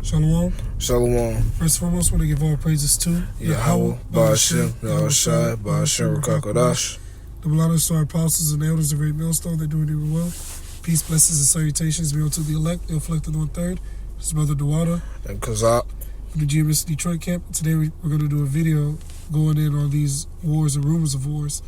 Shalom. Shalom. First and foremost, I want to give all praises to Yahweh, Ba'ashem, Yahushai, Ba'ashem, Rakakodash. The blood to our apostles and elders of Great Millstone, they're doing even well. Peace, blessings, and salutations be unto the elect, the afflicted one-third. His brother Dawada. And Kazak. For the GMS Detroit camp. Today we're going to do a video going in on these wars and rumors of wars.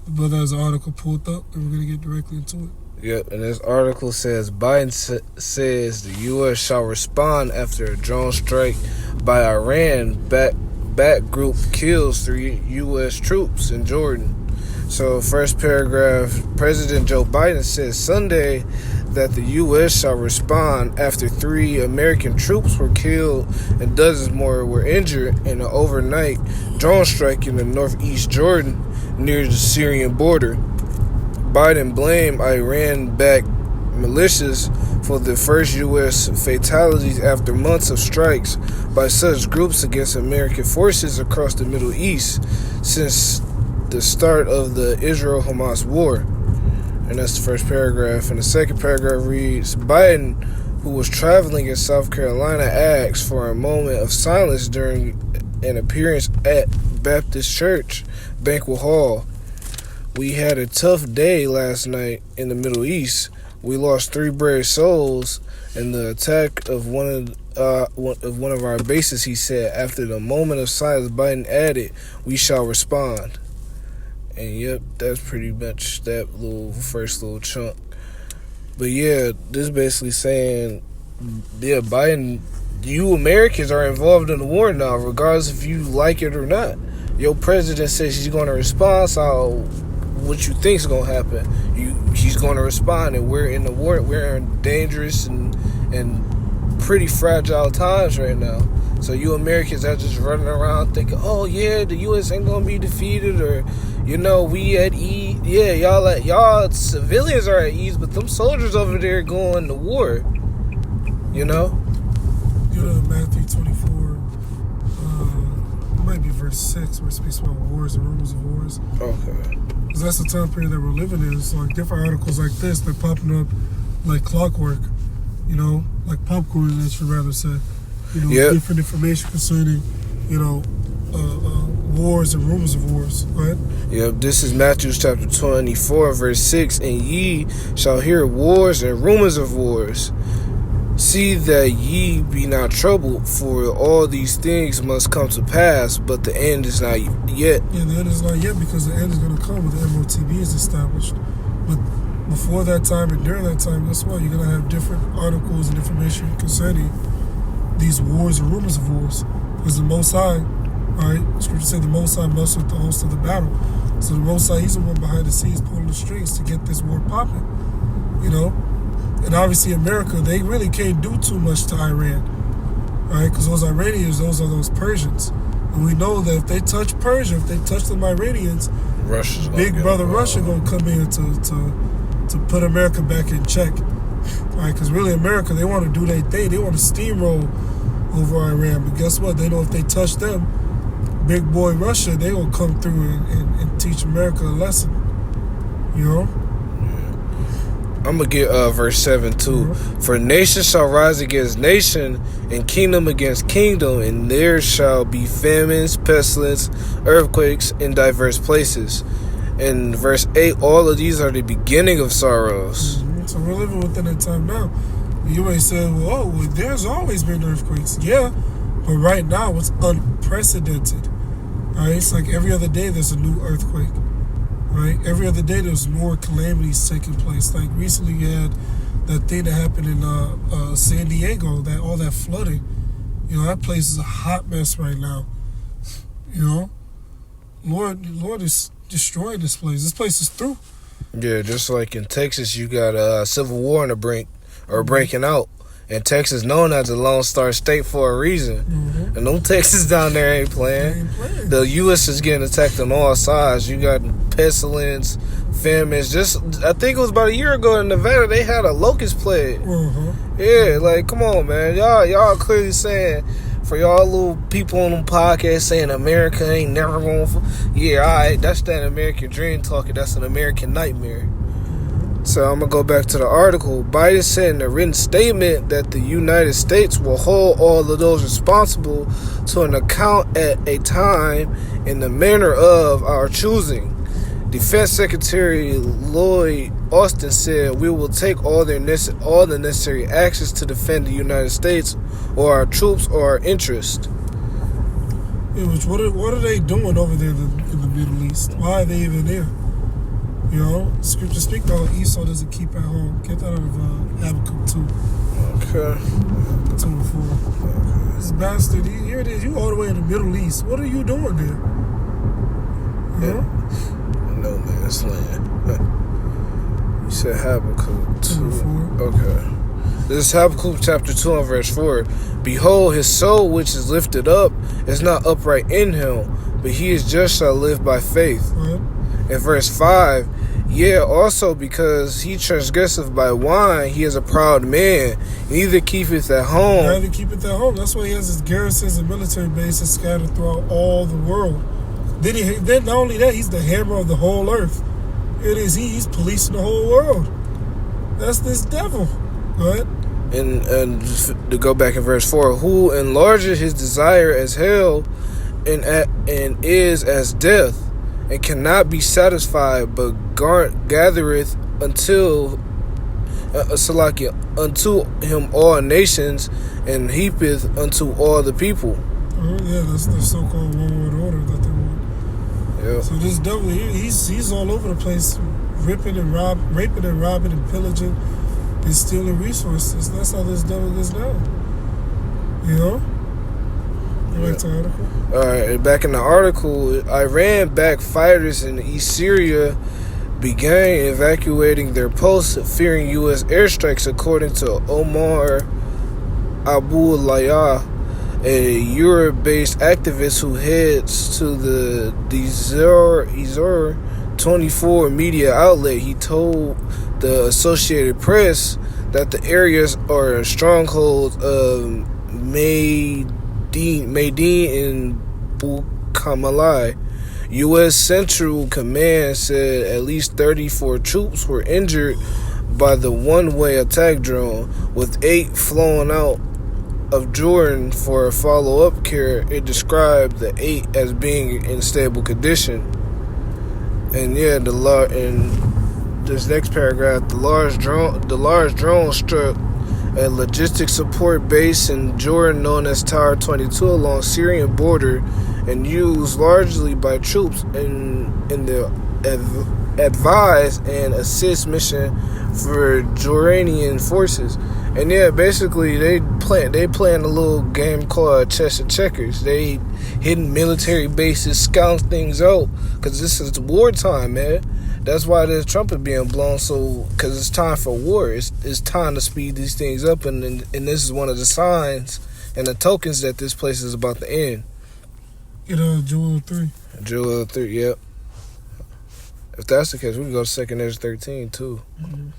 The brother has an article pulled up, and we're going to get directly into it. Yep, and this article says Biden says the U.S. shall respond after a drone strike by Iran. Back group kills 3 U.S. troops in Jordan. So, first paragraph, President Joe Biden says Sunday that the U.S. shall respond after 3 American troops were killed and dozens more were injured in an overnight drone strike in the northeast Jordan near the Syrian border. Biden blamed Iran-backed militias for the first U.S. fatalities after months of strikes by such groups against American forces across the Middle East since the start of the Israel-Hamas war. And that's the first paragraph. And the second paragraph reads, Biden, who was traveling in South Carolina, asked for a moment of silence during an appearance at Baptist Church Banquet Hall. We had a tough day last night in the Middle East. We lost 3 brave souls in the attack of one of our bases, he said. After the moment of silence, Biden added, we shall respond. And yep, that's pretty much that first little chunk. But yeah, this basically saying, yeah, Biden, you Americans are involved in the war now, regardless if you like it or not. Your president says he's going to respond, so what you think is going to happen? He's going to respond, and we're in the war. We're in dangerous and pretty fragile times right now. So you Americans are just running around thinking, oh yeah, the U.S. ain't going to be defeated, or we at ease. Yeah, y'all civilians are at ease, but them soldiers over there going to war. Matthew 24, it might be verse 6, where it speaks about wars and rumors of wars. Okay. Because that's the time period that we're living in. So like different articles like this, they're popping up like clockwork, like popcorn, I should rather say. Yep. Different information concerning, wars and rumors of wars, right? Yep, this is Matthew chapter 24, verse 6. And ye shall hear wars and rumors of wars. See that ye be not troubled, for all these things must come to pass, but the end is not yet. Yeah, the end is not yet, because the end is going to come when the MOTB is established. But before that time and during that time, guess what? You're going to have different articles and information concerning these wars and rumors of wars. Because the Most High, right? Scripture said the Most High must with the host of the battle. So the Most High, he's the one behind the scenes pulling the strings to get this war popping, And obviously America, they really can't do too much to Iran, right? Because those Iranians, those are those Persians. And we know that if they touch Persia, if they touch them Iranians, Russia's big brother Russia going to come in to put America back in check, right? Because really America, they want to do their thing. They want to steamroll over Iran. But guess what? They know if they touch them, big boy Russia, they will come through and teach America a lesson, I'm going to get verse 7 too. Mm-hmm. For nation shall rise against nation, and kingdom against kingdom, and there shall be famines, pestilence, earthquakes in diverse places. And verse 8, all of these are the beginning of sorrows. Mm-hmm. So we're living within that time now. You may say, well, there's always been earthquakes. Yeah, but right now it's unprecedented. Right? It's like every other day there's a new earthquake. Right? Every other day there's more calamities taking place. Like recently you had that thing that happened in San Diego, all that flooding. That place is a hot mess right now. Lord is destroying this place. This place is through. Yeah, just like in Texas, you got a civil war on the brink, or breaking out. And Texas known as the Lone Star State for a reason. Mm-hmm. And them Texas down there ain't playing. The U.S. is getting attacked on all sides. You got pestilence, famines. I think it was about a year ago in Nevada, they had a locust plague. Mm-hmm. Yeah, like, come on, man. Y'all clearly saying, for y'all little people on them podcasts saying America ain't never going for... Yeah, all right, that's that American dream talking. That's an American nightmare. So I'm going to go back to the article. Biden said in a written statement that the United States will hold all of those responsible to an account at a time in the manner of our choosing. Defense Secretary Lloyd Austin said, "We will take all the necessary actions to defend the United States or our troops or our interests." Yeah, what are they doing over there in the Middle East? Why are they even there? You know, Scripture speak about Esau doesn't keep at home. Get that out of Habakkuk 2. Okay. 2 and 4. This bastard, here it is. You all the way in the Middle East. What are you doing there? You know? No man's land. You said Habakkuk 2. 2 and 4. Okay. This is Habakkuk chapter 2 and verse 4. Behold, his soul which is lifted up is not upright in him, but he is just shall live by faith. Right. In verse 5, yeah, also because he transgresseth by wine, he is a proud man, neither keepeth at home. Neither keepeth at home. That's why he has his garrisons and military bases scattered throughout all the world. Then not only that, he's the hammer of the whole earth. It is he's policing the whole world. That's this devil. Go ahead. And to go back in verse 4, who enlargeth his desire as hell and is as death, and cannot be satisfied, but gathereth unto him all nations, and heapeth unto all the people. Yeah, that's the so-called one-world order that they want. Yeah. So this devil, he's all over the place, raping and robbing and pillaging and stealing resources. That's how this devil gets down. You know? Back to the article. Alright, back in the article, Iran backed fighters in East Syria began evacuating their posts, fearing U.S. airstrikes, according to Omar Abu-Layah, a Europe-based activist who heads to the Izor 24 media outlet. He told the Associated Press that the areas are strongholds of Maydin and Bukamalai. U.S. Central Command said at least 34 troops were injured by the one-way attack drone, with 8 flown out of Jordan for follow-up care. It described the 8 as being in stable condition. And yeah, in this next paragraph, the large drone struck a logistics support base in Jordan known as Tower 22 along Syrian border, and used largely by troops in the advise and assist mission for Jordanian forces. And yeah, basically they playing a little game called chess and checkers. They hitting military bases, scouting things out, because this is wartime, man. That's why the trumpet being blown, because it's time for war. It's time to speed these things up, and this is one of the signs and the tokens that this place is about to end. Get Joel 3. Joel 3, yep. If that's the case, we can go to 2 Ezra 13 too. Mm-hmm.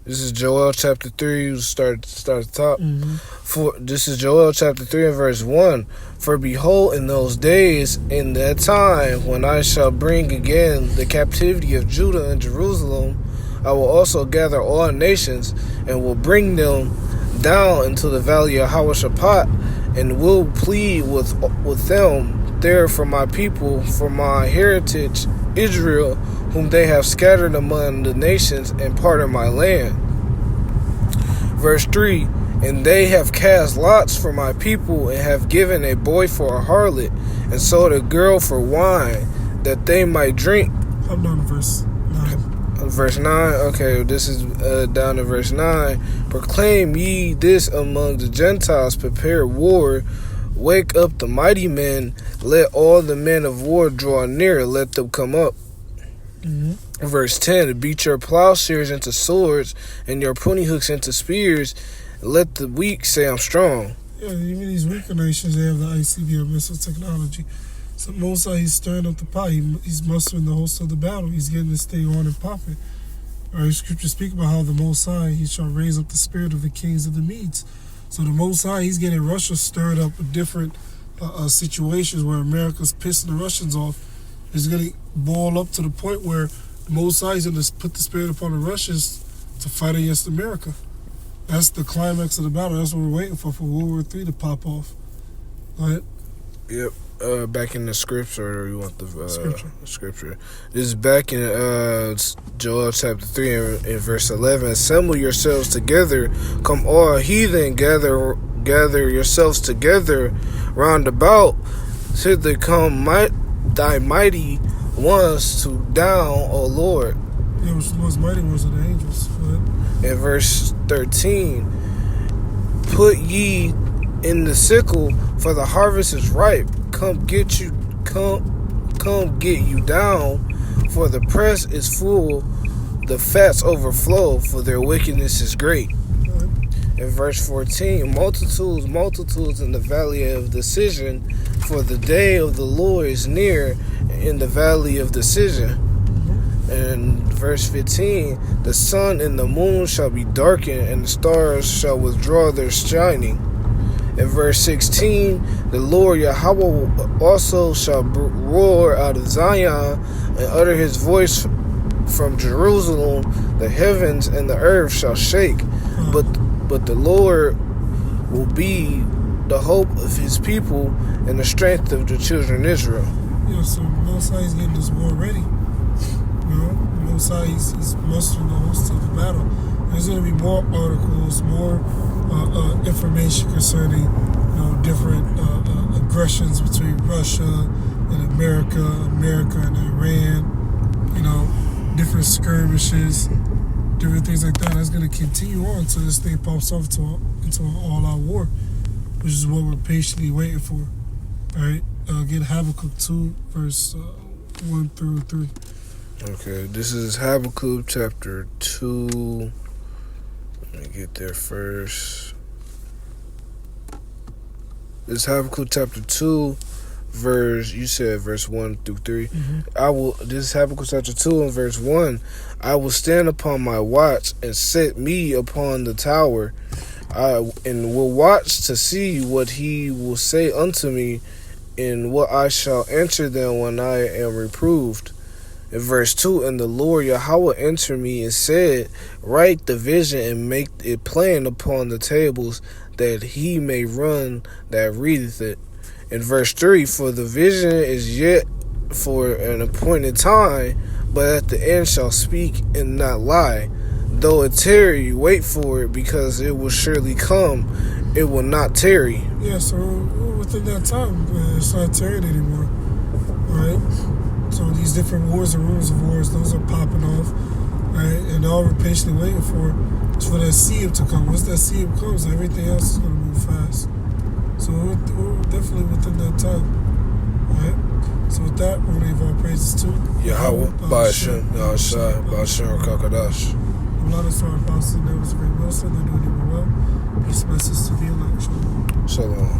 This is Joel chapter 3. Start at the top. Mm-hmm. This is Joel chapter 3 and verse 1. For behold, in those days, in that time, when I shall bring again the captivity of Judah and Jerusalem, I will also gather all nations and will bring them down into the valley of Hawashaphat, and will plead with them there for my people, for my heritage Israel, whom they have scattered among the nations, and part of my land. Verse 3, and they have cast lots for my people, and have given a boy for a harlot, and sold a girl for wine, that they might drink. I'm down to verse 9. Verse 9, okay, this is down to verse 9. Proclaim ye this among the Gentiles, prepare war, wake up the mighty men, let all the men of war draw near, let them come up. Mm-hmm. Verse 10, beat your plowshares into swords, and your pruning hooks into spears, let the weak say I'm strong. Yeah, even these weaker nations, they have the ICBM missile technology. So Mosai, he's stirring up the pot. He's mustering the host of the battle. He's getting this thing on and popping. Our scripture speak about how the Mosai, he shall raise up the spirit of the kings of the Medes. So the Mosai, he's getting Russia stirred up with different situations where America's pissing the Russians off. It's going to boil up to the point where Most High is going to put the spirit upon the Russians to fight against America. That's the climax of the battle. That's what we're waiting for World War III to pop off. Go ahead. Yep. Back in the scripture, or you want the scripture? This is back in Joel chapter 3 and verse 11. Assemble yourselves together, come all heathen, gather yourselves together round about, till they come thy mighty ones to down, O Lord. Yeah, which was mighty ones of the angels. In verse 13, put ye in the sickle, for the harvest is ripe. Come get you down, for the press is full, the fats overflow, for their wickedness is great. In verse 14, multitudes in the valley of decision, for the day of the Lord is near in the valley of decision. In verse 15, the sun and the moon shall be darkened, and the stars shall withdraw their shining. In verse 16, the Lord Yahweh also shall roar out of Zion and utter his voice from Jerusalem. The heavens and the earth shall shake, but the Lord will be the hope of his people and the strength of the children of Israel. Yeah, so Most High is getting this war ready. You know, Most High he's mustering the host of the battle. There's going to be more articles, more information concerning, different aggressions between Russia and America and Iran. Different skirmishes, different things like that. That's going to continue on until this thing pops off into an all-out war, which is what we're patiently waiting for. All right, get Habakkuk 2, verse 1 through 3. Okay, this is Habakkuk chapter 2. Let me get there first. This is Habakkuk chapter 2, verse 1 through 3. Mm-hmm. This is Habakkuk chapter 2 and verse 1. I will stand upon my watch and set me upon the tower. And will watch to see what he will say unto me, and what I shall answer them when I am reproved. In verse 2, and the Lord Yahweh answered me and said, write the vision and make it plain upon the tables, that he may run that readeth it. In verse 3, for the vision is yet for an appointed time, but at the end shall speak and not lie. Though it tarry, wait for it, because it will surely come. It will not tarry. Yeah, so we're within that time. It's not tarried anymore. Right? So these different wars and rumors of wars, those are popping off. Right? And all we're patiently waiting for is for that Siyum to come. Once that Siyum comes, everything else is going to move fast. So we're definitely within that time. Right? So with that, we're going to give our praises to Yahweh, Ba'ashem, Yahushai, Ba'ashem, Kakadash. A lot of our apostles, that was very Wilson. They're doing it well. Peace and blessings to the elect. Shalom. Shalom.